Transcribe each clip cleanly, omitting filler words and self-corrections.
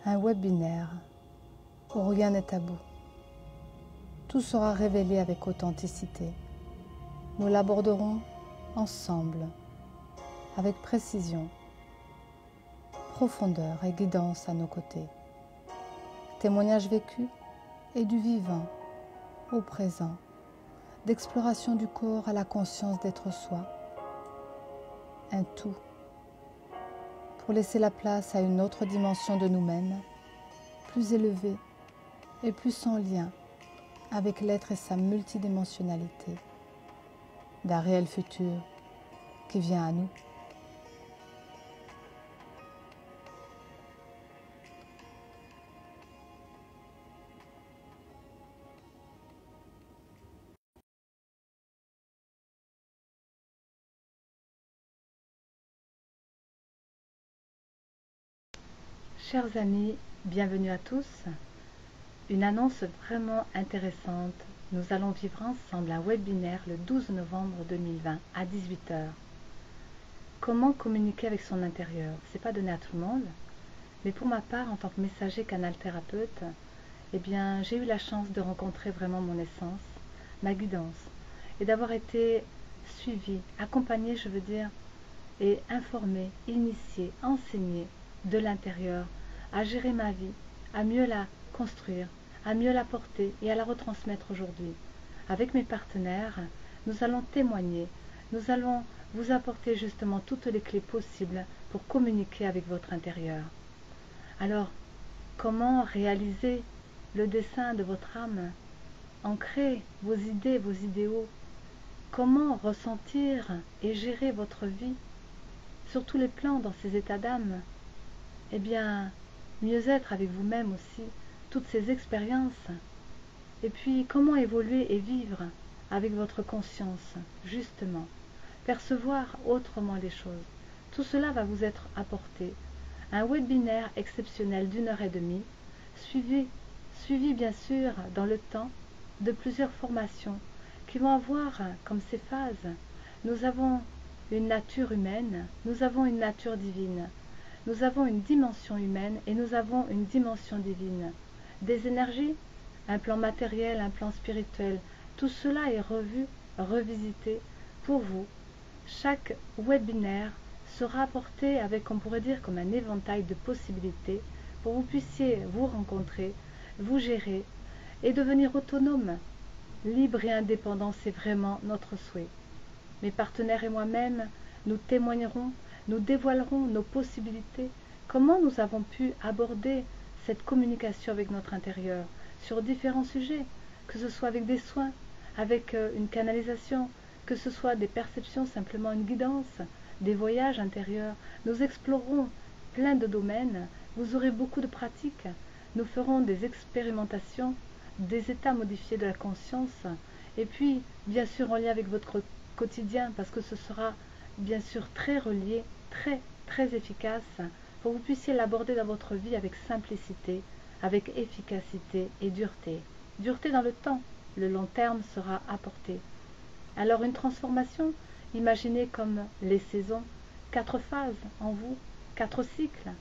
un webinaire où rien n'est tabou. Tout sera révélé avec authenticité. Nous l'aborderons ensemble, avec précision, profondeur et guidance à nos côtés. Témoignages vécus et du vivant au présent, d'exploration du corps à la conscience d'être soi. Un tout pour laisser la place à une autre dimension de nous-mêmes, plus élevée et plus en lien avec l'être et sa multidimensionnalité, d'un réel futur qui vient à nous. Chers amis, bienvenue à tous. Une annonce vraiment intéressante. Nous allons vivre ensemble un webinaire le 12 novembre 2020 à 18 h. Comment communiquer avec son intérieur? C'est pas donné à tout le monde, mais pour ma part, en tant que messager canal thérapeute, eh bien, j'ai eu la chance de rencontrer vraiment mon essence, ma guidance, et d'avoir été suivie, accompagnée, je veux dire, et informée, initiée, enseignée de l'intérieur, à gérer ma vie, à mieux la construire, à mieux la porter et à la retransmettre aujourd'hui. Avec mes partenaires, nous allons témoigner, nous allons vous apporter justement toutes les clés possibles pour communiquer avec votre intérieur. Alors, comment réaliser le dessein de votre âme? Ancrer vos idées, vos idéaux. Comment ressentir et gérer votre vie sur tous les plans dans ces états d'âme? Eh bien, mieux être avec vous-même aussi, toutes ces expériences. Et puis, comment évoluer et vivre avec votre conscience, justement. Percevoir autrement les choses. Tout cela va vous être apporté. Un webinaire exceptionnel d'1 h 30, suivi bien sûr dans le temps de plusieurs formations qui vont avoir comme ces phases. Nous avons une nature humaine, nous avons une nature divine. Nous avons une dimension humaine et nous avons une dimension divine. Des énergies, un plan matériel, un plan spirituel, tout cela est revu, revisité pour vous. Chaque webinaire sera apporté avec, on pourrait dire, comme un éventail de possibilités pour que vous puissiez vous rencontrer, vous gérer et devenir autonome, libre et indépendant, c'est vraiment notre souhait. Mes partenaires et moi-même, nous témoignerons, nous dévoilerons nos possibilités, comment nous avons pu aborder cette communication avec notre intérieur sur différents sujets, que ce soit avec des soins, avec une canalisation, que ce soit des perceptions, simplement une guidance, des voyages intérieurs. Nous explorerons plein de domaines, vous aurez beaucoup de pratiques, nous ferons des expérimentations, des états modifiés de la conscience, et puis bien sûr en lien avec votre quotidien, parce que ce sera bien sûr très relié, très efficace, pour que vous puissiez l'aborder dans votre vie avec simplicité, avec efficacité et dureté. Dureté dans le temps, le long terme sera apporté. Alors une transformation, imaginez comme les saisons, 4 phases en vous, 4 cycles,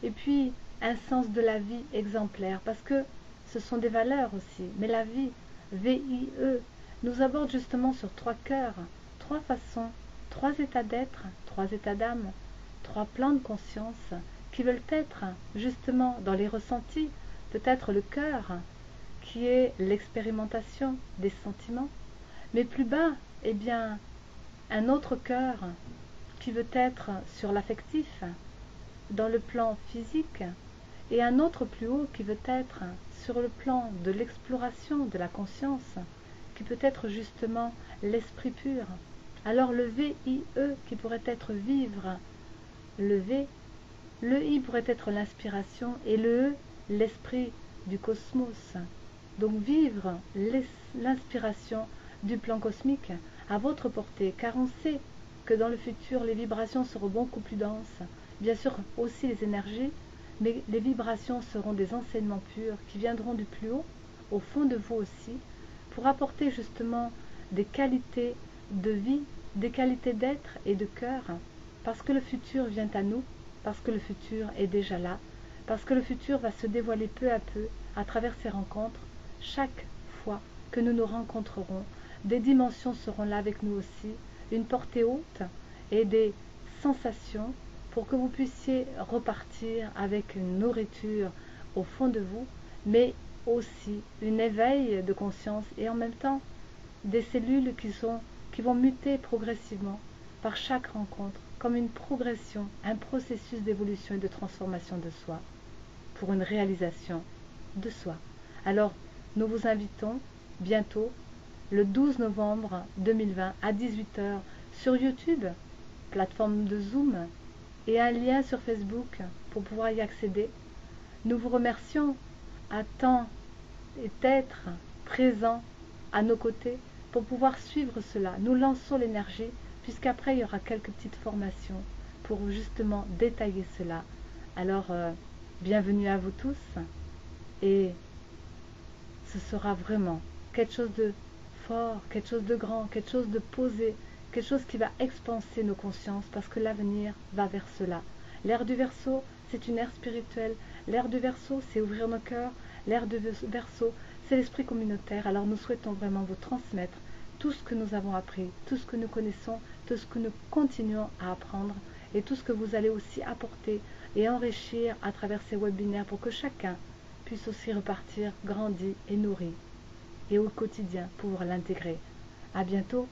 et puis un sens de la vie exemplaire, parce que ce sont des valeurs aussi, mais la vie, V-I-E, nous aborde justement sur 3 cœurs, 3 façons, 3 états d'être, 3 états d'âme, 3 plans de conscience qui veulent être justement dans les ressentis, peut-être le cœur, qui est l'expérimentation des sentiments, mais plus bas, eh bien, un autre cœur qui veut être sur l'affectif, dans le plan physique, et un autre plus haut qui veut être sur le plan de l'exploration de la conscience, qui peut être justement l'esprit pur. Alors le V-I-E qui pourrait être vivre, le V, le I pourrait être l'inspiration et le E, l'esprit du cosmos. Donc vivre l'inspiration du plan cosmique à votre portée, car on sait que dans le futur les vibrations seront beaucoup plus denses, bien sûr aussi les énergies, mais les vibrations seront des enseignements purs qui viendront du plus haut, au fond de vous aussi, pour apporter justement des qualités de vie, des qualités d'être et de cœur, parce que le futur vient à nous, parce que le futur est déjà là, parce que le futur va se dévoiler peu à peu à travers ces rencontres. Chaque fois que nous nous rencontrerons, des dimensions seront là avec nous aussi, une portée haute et des sensations pour que vous puissiez repartir avec une nourriture au fond de vous, mais aussi un éveil de conscience et en même temps des cellules qui vont muter progressivement par chaque rencontre, comme une progression, un processus d'évolution et de transformation de soi, pour une réalisation de soi. Alors, nous vous invitons bientôt, le 12 novembre 2020 à 18 h sur YouTube, plateforme de Zoom, et un lien sur Facebook pour pouvoir y accéder. Nous vous remercions à temps et être présents à nos côtés pour pouvoir suivre cela. Nous lançons l'énergie, puisqu'après il y aura quelques petites formations pour justement détailler cela. Alors, bienvenue à vous tous, et ce sera vraiment quelque chose de fort, quelque chose de grand, quelque chose de posé, quelque chose qui va expanser nos consciences, parce que l'avenir va vers cela. L'ère du Verseau, c'est une ère spirituelle. L'ère du Verseau, c'est ouvrir nos cœurs. L'ère du Verseau, c'est l'esprit communautaire. Alors nous souhaitons vraiment vous transmettre tout ce que nous avons appris, tout ce que nous connaissons, tout ce que nous continuons à apprendre, et tout ce que vous allez aussi apporter et enrichir à travers ces webinaires, pour que chacun puisse aussi repartir grandi et nourri, et au quotidien pouvoir l'intégrer. À bientôt.